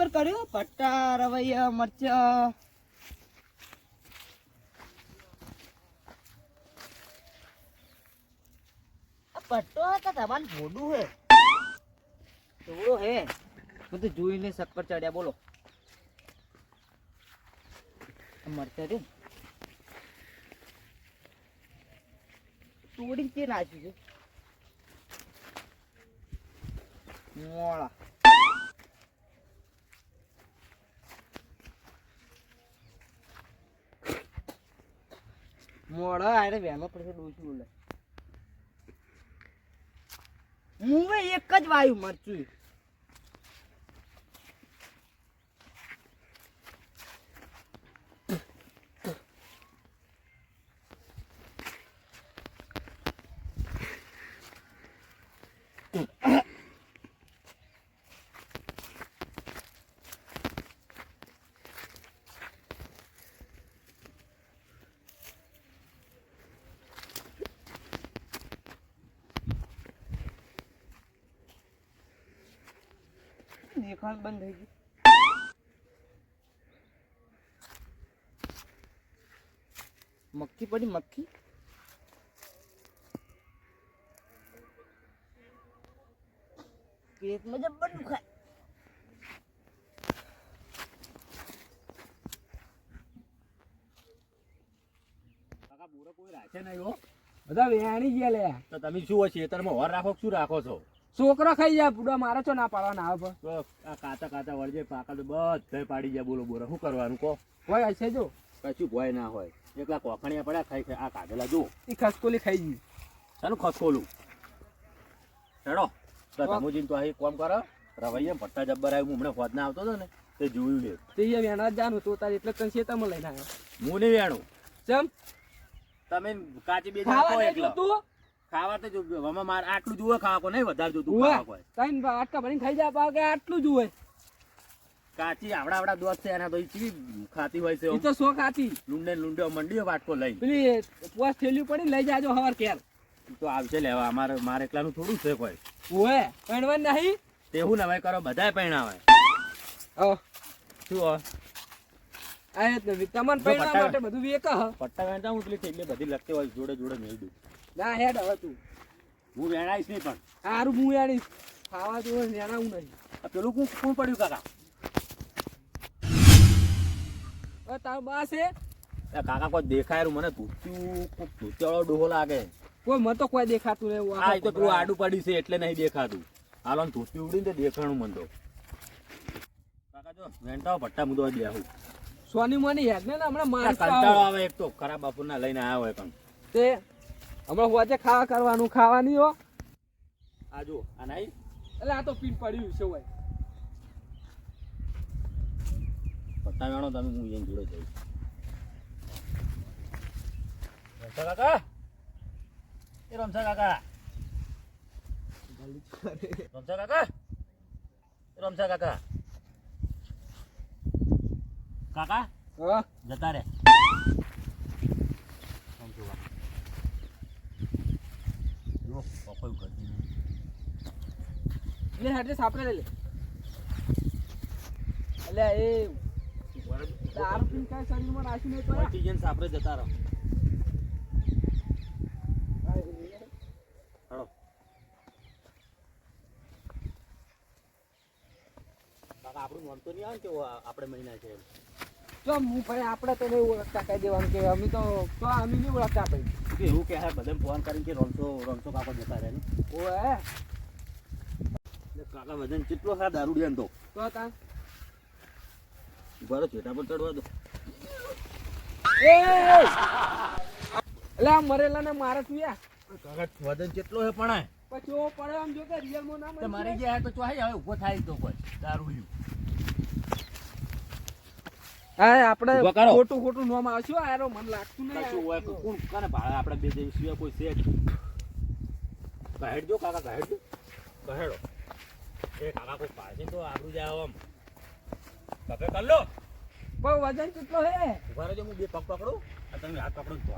વગર કર્યો પટ્ટા રવૈયા મરચા પટ્ટો કે તમારું ભોડું હે થોડો હે હું તો જોઈને શક્કર ચડ્યા બોલો મરચા રે તોડી કે નાખ્યું છે મોળા મોડા આરે વેનો પડશે ડોસી બોલે હું એક જ વાયુ મરચું દેખાણ બંધ થઈ ગયું મક્ખી પડી મક્ખી પેટમાં જબ્બર દુખાય કાકા બોરો કોઈ રાખે નહીં હો બધા વેણી ગયા લે તો તમે શું ખેતરમાં હોર રાખો શું રાખો છો છોકરો ખાઈ જાય પૂડા મારે છો ના પાડવાના આવે તો આ કાચા કાચા વળજે પાકા તો બધા પાડી જાય બોલો બોરો શું કરવાનું કહો હોય હશે જો કશું ભય ના હોય એકલા કોખણિયા પડ્યા ખાઈ આ કાઢેલા જો એ ખસકોલી ખાઈ ગઈ શાનું ખસકોલું હેડો તો તમુજીને તો અહીં કોમ કરો રવૈયા પટ્ટા જબ્બર આવ્યું હું હમણાં ફોજ ના આવતો હતો ને તે જોયું લે તે વેણા જાનું તો તારે એટલે તને શેતામાં લઈને આવ્યો હું નહીં વેણું ચમ તમે કાચી બે ખાવા નાખો દે એકલા તું ખાવા તો જો આમાં મારે આટલું જુએ ખાવા કો નહીં વધારે જોતું ઉવે. ખાવા કોઈ તાઈન આટકા ભરીને ખાઈ જાય પાકે આટલું જ હોય કાચી આવડા દોસ્ત છે એના તો ઈ કેવી ખાતી હોય છે એ તો શોખ આતી લુંડે લુંડે મંડીઓ વાટકો લઈને પેલી પોસ થેલી પડી લઈ જાજો હવાર કેર તો આવશે લેવા મારે એકલાનું થોડું છે કોઈ ઓએ પણવન નહીં તેવું નવાય કરો બધાય પૈણાવે ઓ શું હો આયત ને તમને પૈણા માટે બધું વેક હ પટ્ટા વેણતા હું પેલી થેલી બધી લગતી હોય જોડે જોડે મેળ દઉં ના હેડ હવે તું હું વેણાઈશ નહીં પણ હારું હું યારી ખાવા જેવું નેના હું નહીં આ પેલું કોણ પડ્યું કાકા તારો બા છે એ કાકા કોઈ દેખાય મને ધૂત્યાળો ડોહો લાગે કોઈ મત તો કોઈ દેખાતું નહીં એવું આ તો પેલું આડું પડ્યું છે એટલે નહીં દેખાતું હાલો ધોતી ઉડીને દેખાણું મન તો કાકા જો વેણતા પટ્ટા મુદો દેવું સોની મોની યાદ ને હમણાં માણસ કંટાળો આવે એક તો ખરાબ બાપુના લઈને આવ્યા હોય પણ તે હમણાં હોજે ખાવા કરવાનું ખાવાની હો આ જો આ નહીં એટલે આ તો પીન પડ્યું છે હોય પટ્ટા વેણો તમે હું એને જોડે જઈશ કાકા એ રમસા કાકા રમસા કાકા રમસા કાકા કાકા હા જતા રે લે હાટે સાપરે લે એટલે એ દારૂ પીને કાંઈ શરીરમાં નાખી નહીં તો આપણે જતા રહો હળો કાકા આપણું નામ તો નહીં આવે કે આપણે મહિના છે તો હું ભાઈ આપણે તો નહીં ઓળખતા કહી દેવાનું કે અમે તો અમે નહીં ઓળખતા ભાઈ એવું કે બધા ફોન કરીને કે રમતો કાકો જતા રહે ને ઓએ કાકા વજન કેટલો ખરા દારૂ ડે તો તા ઉભા ચેટા પર ચડવા દો એટલે આ મરેલા ને મારે તું યા કાકા વજન કેટલો હે પણ પછી ઓ પડે આમ જો કે રિયલ માં ના મારી ગયા તો ચોહાઈ હવે ઉભો થાય તો કોઈ દારૂ હા આપણે ઉભા કરો. ખોટું નામ આવશું આરો મને લાગતું નહીં કશું હોય કોણ કાને ભાડે આપણે બે દિવસ સિવાય કોઈ છે જ કહેડ જો કાકા કહેડ જો કહેડો એ કાકા કોઈ પાછી તો આબરૂ જાવ આમ કપે કર લો પણ વજન કેટલો હે ઉભા રહેજો હું બે પગ પકડું અને તમે હાથ પકડો તો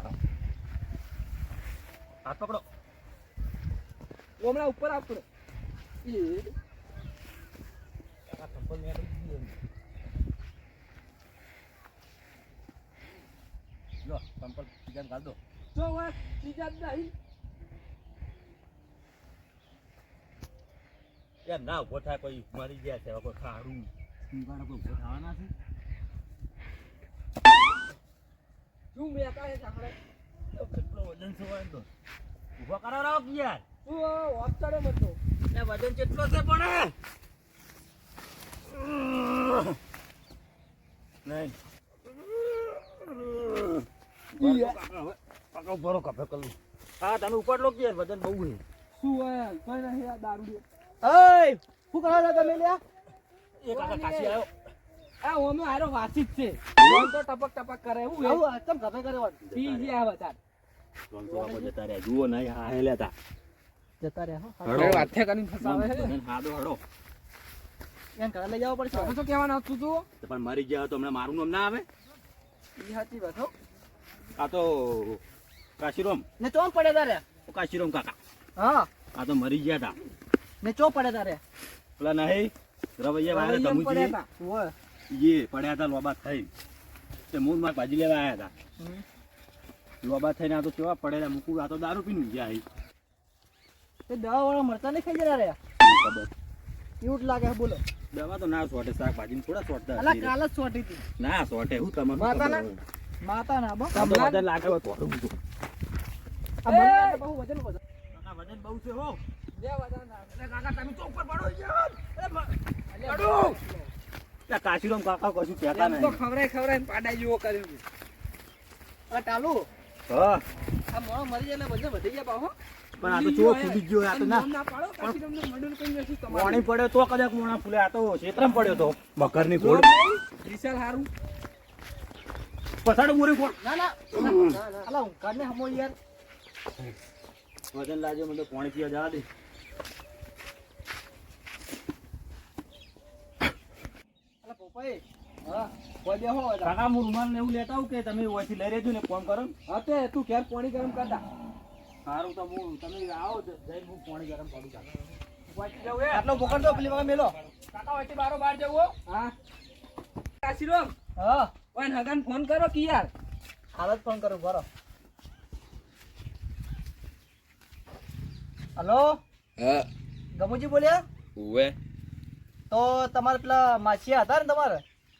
હાથ પકડો હમણાં ઉપર આપડે કાકા સંપલ મેં લો સંપલ સીઝન કાઢ દો જો વાત સીધા જ નહીં. યાર ના ઉભો થાય કોઈ મરી ગયા છે કોઈ ખારું ઊંઘાડો કોઈ ઉભો થવાના છે શું બેઠા છે સાંભળે? તો કેટલો વજન છે હોય તો ઉભો કરો રાવ કે યાર શું વાત કરે બધો? એ વજન કેટલો છે પણ નહીં કાકા ઉભો રહો કપે કલું હા તમે ઉપર લો કે યાર વજન બહુ છે શું હોય કઈ નહીં આ દારૂ દે. એય શું કરો છો તમે લ્યા? એ કાકા કાશી આવ્યો આ ઓમે હારો વાસી જ છે. ઓમ તો ટપક ટપક કરે એવું હે. આવું તમ ગમે કરે વાત પી ગયા બધા. ત્રણસો વાપો જતા રહ્યા જુઓ નહીં હા હે લેતા જતા રહ્યા હો હળો. વાથે કરીને ફસાવે છે. હાડો હળો એમ ઘરે લઈ જવો પડશે તમે શું કહેવાનું હતું તું? તો પણ મરી ગયા તો હમણાં મારું નામ ના આવે ઈ સાચી વાત હો આ તો કાશીરામ ને ચો પડે તારે કાશીરામ કાકા હા આ તો મરી ગયા હતા ને ચો પડે તારે પેલા નહીં રવૈયા વાળા રવૈયામાં પડ્યા તમુજી તા. ઓય એ પડ્યા હતા લોબા થઈ તે મૂળ માં ભાજી લેવા આવ્યા હતા લોબા થઈને આ તો કેવા પડેલા મૂકું આ તો દારૂ પીને ગયા અહીં તે દવા વાળા મરતા નહીં ખાઈ જતા રહ્યા ખબર એવું જ લાગે છે, બોલો દવા તો ના સોટે શાકભાજી થોડા સોટતા અલા હશે. કાલ જ સોટી હતી ના સોટે હું તમને માતાના? માતા ના બો આ તો વજન લાગે હોય થોડું બધું આ બંને બહુ વજન વજન કાકા વજન બહુ છે હો જે બધા ના. અરે કાકા તમે ચોક પર પડો યાર અરે પડો કાશીરામ કાકા કશું કહેતા એમ તો નહીં ખવડાય પાડા જેવો કર્યો છે. આ ટાલુ હા આ મોણો મરી જાય એટલે વજન વધી ગયા પાહો પણ આ તો ચો ફૂટી ગયો આ તો ના નામ ના પાડો કાશીરામને મડુલ કઈ નથી તમારે. પાણી પડ્યો તો કદાચ મોણા ફૂલે આ તો ક્ષેત્રમાં પડ્યો તો મકરની ગોળ વિશાલ હારું. પછાડ મોરી ગોળ ના ના અલા હું કાઢને હમો યાર વજન લાગ્યો મને તો પાણી પીવા જવા દે અલા પોપાઈ હા કોઈ બેહો હવે તાર. કાકા હું રૂમાલ ને એવું લેતા આવું કે તમે ઓયથી લઈ રહેજો ને ફોન કરો ને હા તે તું ઘેર પાણી ગરમ કરતા. સારું તો હું તમે આવો જઈને હું પાણી ગરમ કરું કાકા વાંચી જાવ એ. આટલો પકડ દો પેલી વખત મેલો કાકા વાંચી બારો બહાર જવો. હા કાશીરામ હા ઓય હગાન ફોન કરો કે યાર. હાલત ફોન કરું બરો હલો હા ગમુજી બોલ્યા ઉવે તો તમારે પેલા માછીયા હતા ને તમારે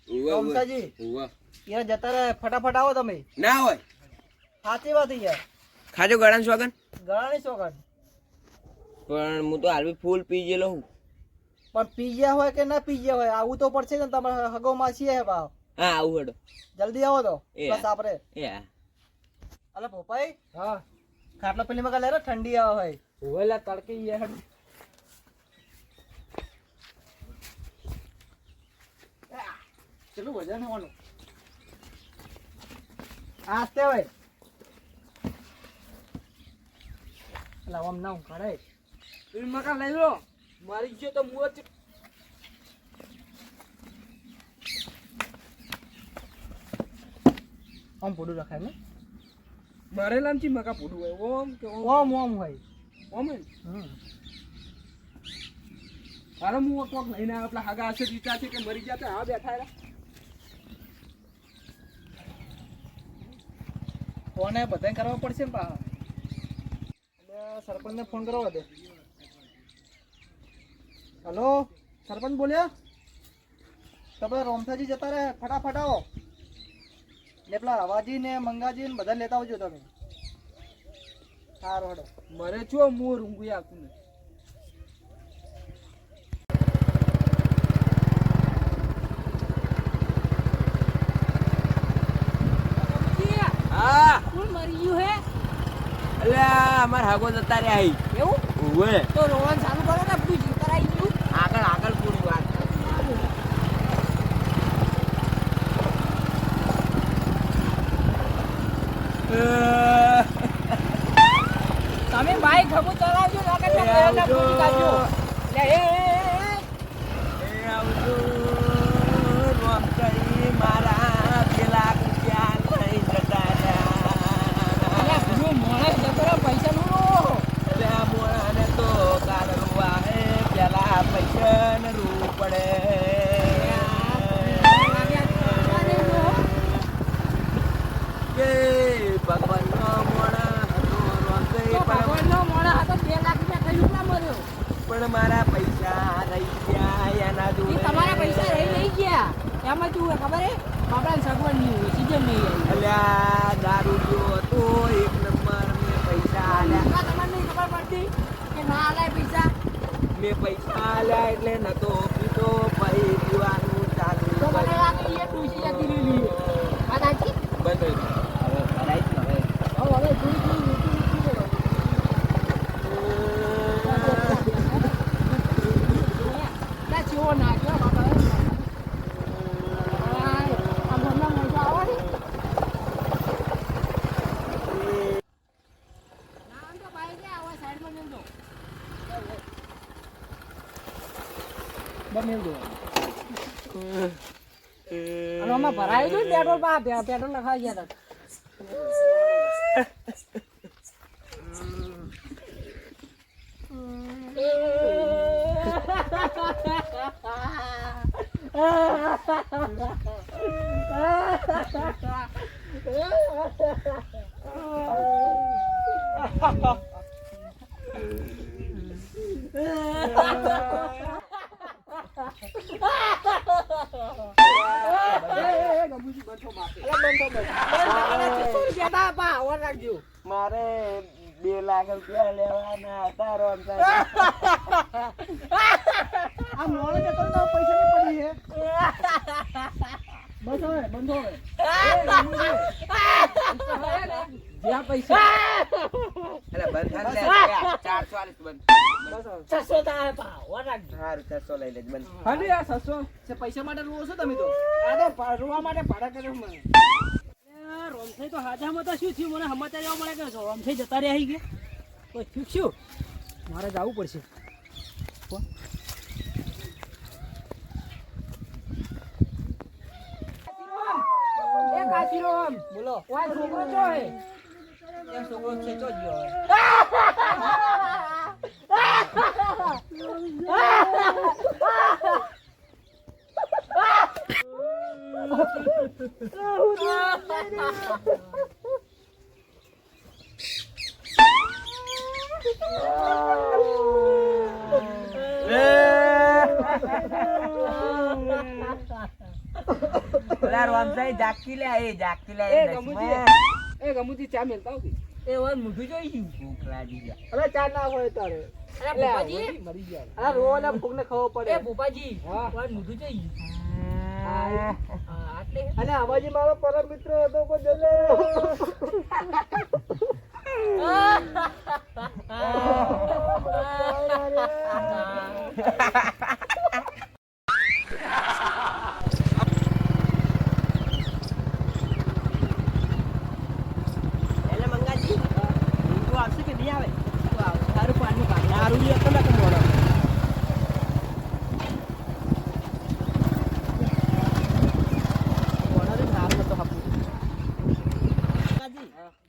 ઉવે રમસાજી ઉવે યાર જતા રહે ફટાફટ આવો તમે ના હોય સાચી વાત છે યાર ખાજો ગળાનું સ્વાગન ગળાની સોગન પણ હું તો હાલ બી ફૂલ પી ગયેલો હું પણ પી ગયા હોય કે ના પી ગયા હોય આવું તો પડશે ને તમારે હગો માછી હે ભાવ હા આવું હેડો જલ્દી આવો તો એ. બસ આપરે એ હા અલે પોપાઈ હા ખાટલો પેલી મગા લે રે ઠંડી આવે હોય ઓવેલા તડકે યાર. કેટલું વજન હોવાનું આસ્તે હોય અલા આમ ના ઉખાડે તું મકા લઈ લો મારી ગયો તો મું જ. આમ પોડું રખાય ને મારેલામ ચી મકા પૂડું હોય ઓમ કે ઓમ ઓમ ઓમ હોય ઓમ હે. અરે હું કોક લઈને આવ્યો પેલા હગા હશે રીતા છે કે મરી ગયા તો હા બેઠા રહ્યા. ફોન એ બધાને કરવા પડશે ને પાછા એટલે સરપંચને ફોન કરવા દે હલો સરપંચ બોલ્યા તમે રોમથાજી જતા રહે ફટાફટ આવો ને પેલા હવાજી ને મંગાજી ને બધા લેતા આવજો તમે સારું હડો મરે છો મોર ઊંઘી આપું ને. હા કોણ મરી ગયું હે અલ્યા અમાર હાગો જતા રહ્યા અહીં એવું ઉવે તો રોવાનું ચાલુ કરો ને બધું જીવતા રહી ગયું આગળ આગળ પૂરી વાત તમે બાઈક હમું ચલાવજો ના કે એ આવજો. લે એ એ આવજો રોમકડી મારા પેલા રૂપિયા લઈ જતા રહ્યા ભૂલું મોણસ જતો રહે પૈસા નું અલ્યા મોરાને તો કાળું વાહે પેલા પૈસા ને રૂ પડે નહીં પણ ભગવાનનો મોણા હતો 2 લાખ રૂપિયા ખાઈ ના મર્યો. પણ મારા પૈસા રહી ગયા એના ઈ જોડે. તમારા પૈસા રહી ગયા. એમાં શું હોય ખબર હે? બાપડાને સગવડ નહીં હોય, સીઝન નહીં આવી. અલ્યા દારૂ જો હતો એક નંબર. મેં પૈસા આલ્યા, આ તમને નહીં ખબર પડતી કે ના આલાય પૈસા? મેં પૈસા આલ્યા એટલે નતો પીતો. પછી પીવાનું ચાલુ તો મને કર્યું. લાગે એ ડૂસી જતી રહેલી. આ સાચી? બંધ થઈ ગયું. હવે ભરાય જ ને હવે. હવે થોડી ઊંચી કરો. ના ચેવો નાખ્યો બાપા. આય, આ ઘરના મજા આવે ને? ના, આમ તો બાઈક એ આવો, સાઈડમાં મેલ દો. બમેલ દો. અને આમાં ભરાયું હતું ને પેટ્રોલ પેટ્રોલ લખાવી ગયા હતા. મારે 2 લાખ રૂપિયા લેવાના હતા રોમસાઈ. આ મોડે જતો તો પૈસા ની પડી હે. બસ હવે બંધો હવે. જ્યાં પૈસા અલા બંધ થાને લે. 440 બંધ. 600 થાય પા રાખજો. સારું 600 લઈ લેજ બંધ. હાલી આ 600 છે પૈસા માટે રોવો છો તમે તો. આ તો રોવા માટે ભાડા કર્યો મને. રોમસાઈ તો હાજામાં તો શું થયું મને સમાચાર એવા મળે કે રોમસાઈ જતા રહ્યા આવી ગયા. તો થયું શું? મારે જવું પડશે. એ કાશીરામ બોલો. ઓય છોકરો છો હે? એ છોકરો ખેંચો જ ગયો હવે. ઓલા રોમસાઈ જાગતી લે. એ જાગતી લે. એ ગમુજી. એ ગમુજી ચા મેલતા આવતી. એ ઓય મોઢું જોઈ ગયું. ભૂખ લાગી ગયા. હવે ચાર ના હોય તારે. અરે ભૂપાજી મરી ગયા. આ રોવાના ભૂખને ખબર પડે. એ ભૂપાજી હા. ઓય મોઢું જોઈ ગયું. આટલે અને આવાજી મારો પરમ મિત્ર હતો કોઈ જલે. એટલે મંગાજી ઊંઘ આવશે કે નહીં આવે? સારું પાણી પાણી દારૂ લે તો ના મોડો.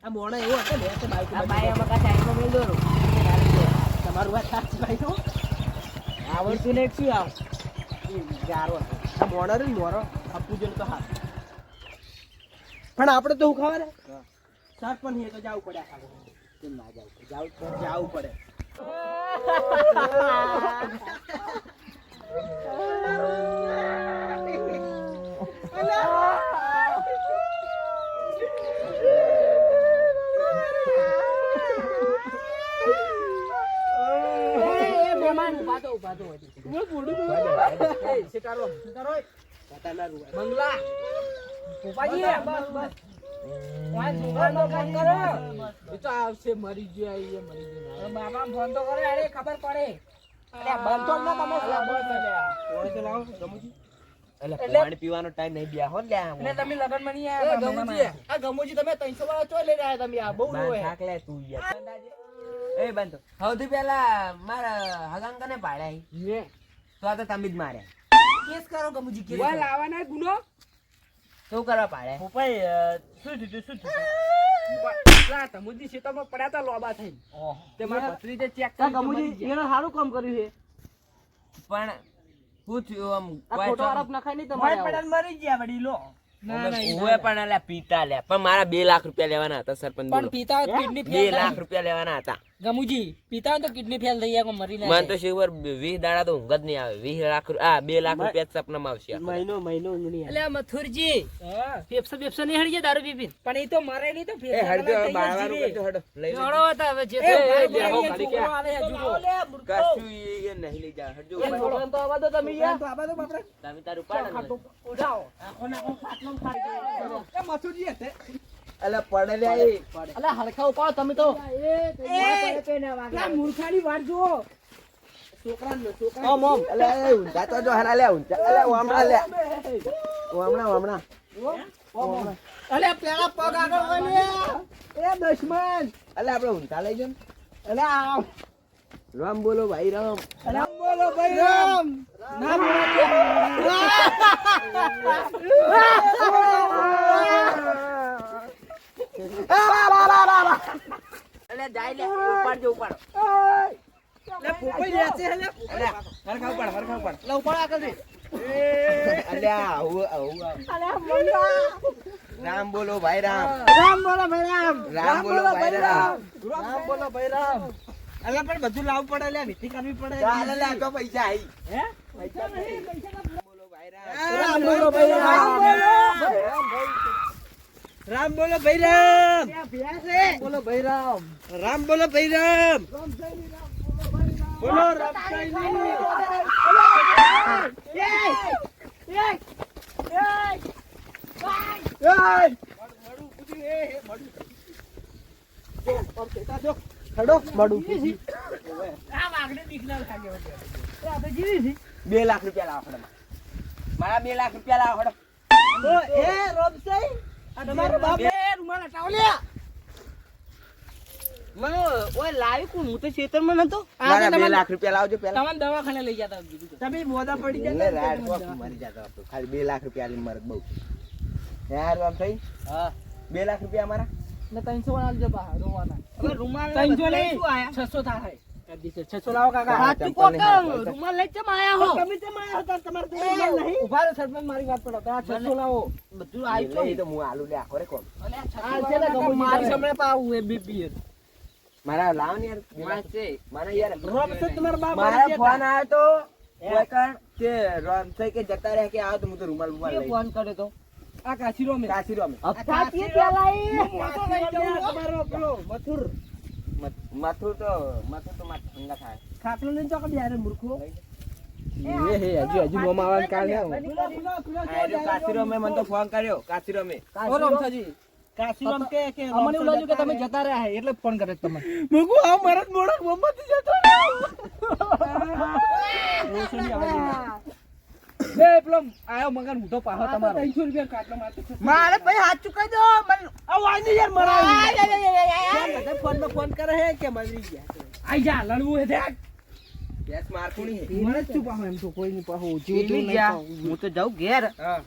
આ મોણા એવો હતો ને તે બાઈક આ બાઈ આમાં કા સાઈડમાં મેલ દો. તમારું વાત સાચી ભાઈ તો. આવડતું ને શું આવ? ગારો આ મોણા રે મોરો આપું જો તો હા. પણ આપણે તો હું ખબર હે સાત પણ હે તો જાવું પડે આ કેમ ના જાવું પડે. ઉભા તો હતી. એ સિતારો તાતાના રૂવા મંગલા ભૂપાજી બસ બસ ઓય છોકરાનો ફોન કરો. એ તો આવશે મરી ગયો એ મરી ગયો. બાબા ફોન તો કરે અરે ખબર પડે. અરે બંધ તો ના તમે કોણ તો લાવો ગમુજી. એટલે પાણી પીવાનો ટાઈમ નહીં ગયા હો લ્યા. એટલે તમે લગન માં નહીં આયા ગમુજી. આ ગમુજી તમે 300 વાળા ચો લઈને આયા તમે આ બહુ હોય. થાક લે તું યાર. એ બંધ. સૌથી પહેલા મારા હગાંકાને પાડ્યા લે તો આ તો તમે જ માર્યા. કેસ કરો ગમુજી કેસ. વા લાવાના ગુનો શું કરવા પાડ્યા? ભૂપાઈ શું થયું? લા તમુજી ખેતરમાં પડ્યા તા લોબા થઈને તે મારા ભત્રીજે ચેક આ ગમુજી એને સારું કામ કર્યું છે. પણ શું થયું આમ આ ખોટો આરોપ નખાય નહીં તમારે. મરી ગયા વડી લો. ઓવે પણ અલ્યા પીતા લ્યા પણ મારા 2 લાખ રૂપિયા લેવાના હતા સરપંચ પણ બોલો. પીતા હોય કિડની 2 ફેલ લાખ રૂપિયા લેવાના હતા ગમુજી પીતા હોય તો કિડની ફેલ થઈ જાય મરી ના મને તો શિવર 20 દાડા તો ઊંઘ જ નહીં આવે 20 લાખ 2 લાખ રૂપિયા જ સપનામાં આવશે એટલે મથુરજી ફેફસા નહીં હળી જાય દારૂ પી પી પણ એ તો મરે નહીં તો એ હળજો હવે બાળવાનું કરજો હડો લઈ લો જોડો હતા હવે જે બેહો ખાલી ક્યાં કશું એ નહીં લઈ જા હળજો તો આવા દો તમે યાર તમે તારું પાડ અલે પડે લે અલા હરખા ઉપાડો તમે તો મૂર્ખાની વાત જુઓ ઓમ ઓમ અલે ઊંધા તો જો હરા લે ઊંધા અલે ઓમણા લે ઓમણા અલે પેલા પગ આગળ હોય લે એ દુશ્મન અલે આપણે ઊંધા લઈ જો અલે આવ રામ બોલો ભાઈ રામ રામ બોલો ભાઈ રામ નામ અલે જાય લે ઉપાડજો ઉપાડો લે પોપઈ લે છે લે અલે હરખા ઉપાડ લે ઉપાડો આગળ થી અલે આવું અલે મંગા રામ બોલો ભાઈ રામ રામ બોલો ભાઈ રામ રામ બોલો ભાઈ રામ રામ બોલો ભાઈ રામ અલે પણ બધું લાવવું પડે લે વિધિ કરવી પડે ચાલ લે તો પૈસા આવી હે બોલો ભાઈ રામ રામ બોલો ભાઈ રામ રામ બોલો ભાઈ રામ બોલો ભાઈ રામ રામ બોલો ભાઈ રામ બોલો ખડો મળું 2 લાખ રૂપિયા લાવો હડો મારા 2 લાખ રૂપિયા લાવો હડો તમારો બાપ રૂમાલ હટાવો લે મને ઓય લાવી કોણ હું તો ખેતરમાં નતો મારા 2 લાખ રૂપિયા લાવજો પેલા તમને દવાખાને લઈ જતા તમે મોદા પડી એટલે રાડ કોક મરી જાતો આપણો ખાલી 2 લાખ રૂપિયા આલી મરદ બહુ યાર આમ થઈ હા 2 લાખ રૂપિયા મારા ને 300 વાળા આલજો બા રોવાના હવે રૂમાલ 300 લઈ લઈ. શું આયા 600 થાય 600 લાવો કાકા હા તું કોક રૂમાલ લઈ ચમ આયા હો તમે તે માયા હતા તમારે તો રૂમાલ નહીં ઉભા રહો સરપંચ મારી વાત પડો આ 600 લાવો બધું આવ્યું એટલે એ તો હું આલુ લે આખો રે કોણ આ છે ને ગમુજી મારી સમય પાવું એ બીપી મારા લાવ ને યાર મારા યાર રોબ છે તમારા બાપ મારા ફોન આવ્યો તો કોઈ કણ કે રોમ થઈ કે જતા રહે કે આવો તો હું તો રૂમાલ રૂમાલ લઈ ફોન કર્યો તો આ કાશીરો મે કાશીરો અમે હપ્તા કે પેલા તમારો પેલો મથુર માથું તો માર ઠંડા થાય ખાટલો લઈને તો કદી આરે મૂર્ખો હજુ મોમાં આવવાનું કાલ હે કાશીરો અમે મને તો ફોન કર્યો કાશીરો અમે ઓ રમથાજી કાશીરામ કે અમને એવું લાગ્યું કે તમે જતા રહ્યા એટલે ફોન કર્યો તમે મગુ આ મરદ મોડક મોમબત્તી જતો એ પેલો આયો મગન ઉઠો પાહો તમારો 300 રૂપિયા કાટલો મારતો મારે ભાઈ હાથ ચુકાઈ દો મને આ વાંધી યાર મરાય ફોન માં ફોન કરે હે કે મરી ગયા આઈ જા લડવું હે દેખ ગેસ મારતું નહીં મને જ પાહો એમ તો કોઈ ની પાહો જીવી જા હું તો જાઉં ઘેર હા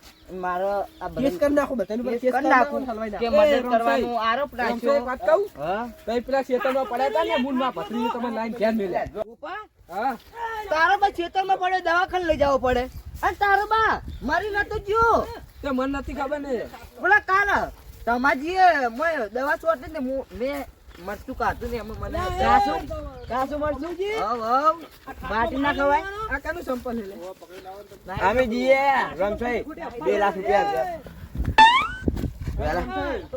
મારો આ કેસ કરી નાખો બધાને પર કેસ કરી નાખું કે મદદ કરવાનો આરોપ રાખ્યો રાખ્યો વાત કહું હા કઈ પેલા ખેતરમાં પડ્યા હતા ને મૂળમાં પથરી તમે લાઈન ધ્યાન મેલ્યા ઉપા હા તારો બા ખેતરમાં પડે દવાખાને લઈ જવો પડે અને તારો બા મારી નતો જ્યો તે મને નથી ખબર ને બોલા કાલ તમાજીએ મેં દવા છોડી ને મેં મરચું કાઢું ને એમાં મને કાસું મરચું હવ બાટી ના ખવાય આ કાનું સંપલ હે લે અમે જીએ રમસાઈ 2 લાખ રૂપિયા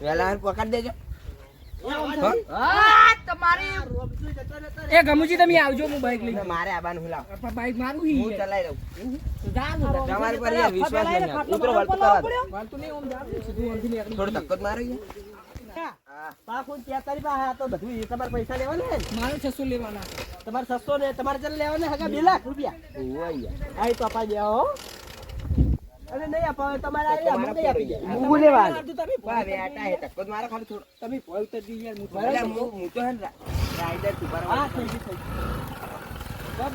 વેલા પકડ દેજો હા તમારી એ ગમુજી તમે આવજો હું બાઈક લઈને મારે આબાનું લાવ બાઈક મારું હું હી ચલાઈ દઉં જાનું તમારી પર યાર વિશ્વાસ નહીં આવતો. ઉતરો વળતું કરવા દો. વાલતું નહીં ઓમ જાવ સીધું ઓમથી નીકળી થોડો ધક્કો જ મારો યાર. પાકું 43 પાસે આ તો બધું એ તમારે પૈસા લેવાના ને મારે 600 લેવાના તમારે 600 ને તમારે ચાલ લેવાના હગા 2 લાખ રૂપિયા ઓય યાર. આઈ તો આપા દે હો અરે નહીં આપા તમારે આ તમારે નહીં આપી દે હું લેવા દે. તમે વાહ, બેટા હે, ધક્કો જ મારો ખાલી થોડો. તમે ભોય તો દી યાર એટલે હું તો હે ને રાઈડર છું, બરાબર? હા થઈ ગઈ બા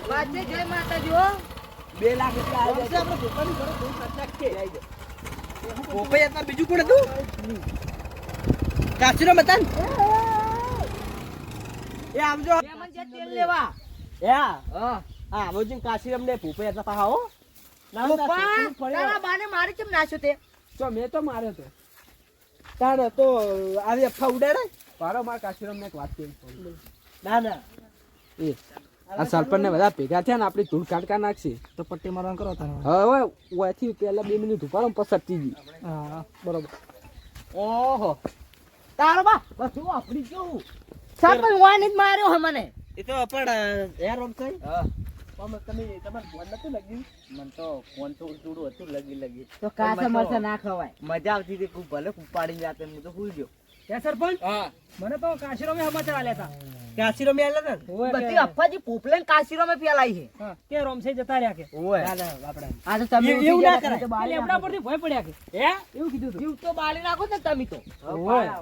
વાજે જય માતાજી હો 2 લાખ રૂપિયા આવી જાય. આપણે દુકાની કરો બહુ ખર્ચા કે પોપૈયા હતા બીજું કોણ હતું કાચીનો મતાન એ આવજો તેલ લેવા હા હા આવજો કાશીરામ ને પોપૈયા હતા પાહા હો તારા બાને મારી કેમ નાખ્યો તે તો મેં તો માર્યો તો તારે તો આવી અફા ઉડાડે પાડો માર કાશીરામ ને એક વાત કહી ના ના એ આ સરપંચ ને બધા ભેગા થયા ને આપડી ધૂળ કાઢકા નાખશે તો પટ્ટી મારવાનું કરો તારે હવે ઓયથી પહેલા 2 મિનિટ ઉભા રહો પછી સટકી ગઈ હા બરોબર ઓહો તારો બા બધું આપડી કેવું સરપંચ વાને જ માર્યો હે મને એ તો પણ યાર રોમ થઈ તમે તમારે ફોન નતું લાગ્યું મને તો ફોન તો ઉડું હતું લગી તો કાચા મરચા ના ખવાય મજા આવતી હતી ખૂબ ભલે ઉપાડી જાતે હું તો ભૂલ ગયો કે સરપંચ હા મને તો કાશીરો મે સમાચાર આલ્યા હતા કાશીરો મે આલે ને બધી અફવાજી પોપલેન કાશીરો મે ફેલાઈ છે કે રોમસે જતા રહ્યા કે ઓય આપડા આ તો તમે એવું ના કરાય. આપડા પરથી ભય પડ્યા કે હે એવું કીધું તું જીવ તો બાળી નાખો ને તમે તો ઓય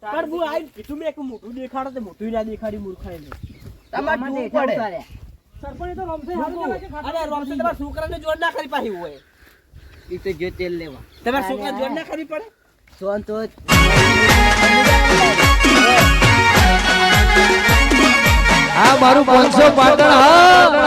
પણ હું આઈ કીધું મેં કે મોટું દેખાડો તે મોટું ના દેખાડી મૂર્ખાઈ તમારે જોવું જોવું પડે. પડે સરપંચ તો રોમસે હારું અરે રોમસે તમારા છોકરાને જોડ ના કરી પાહી હોય ઈ તો જે તેલ લેવા તમારા છોકરા જોડ ના કરી પડે સોન તો આ મારું 500 પાટણ હા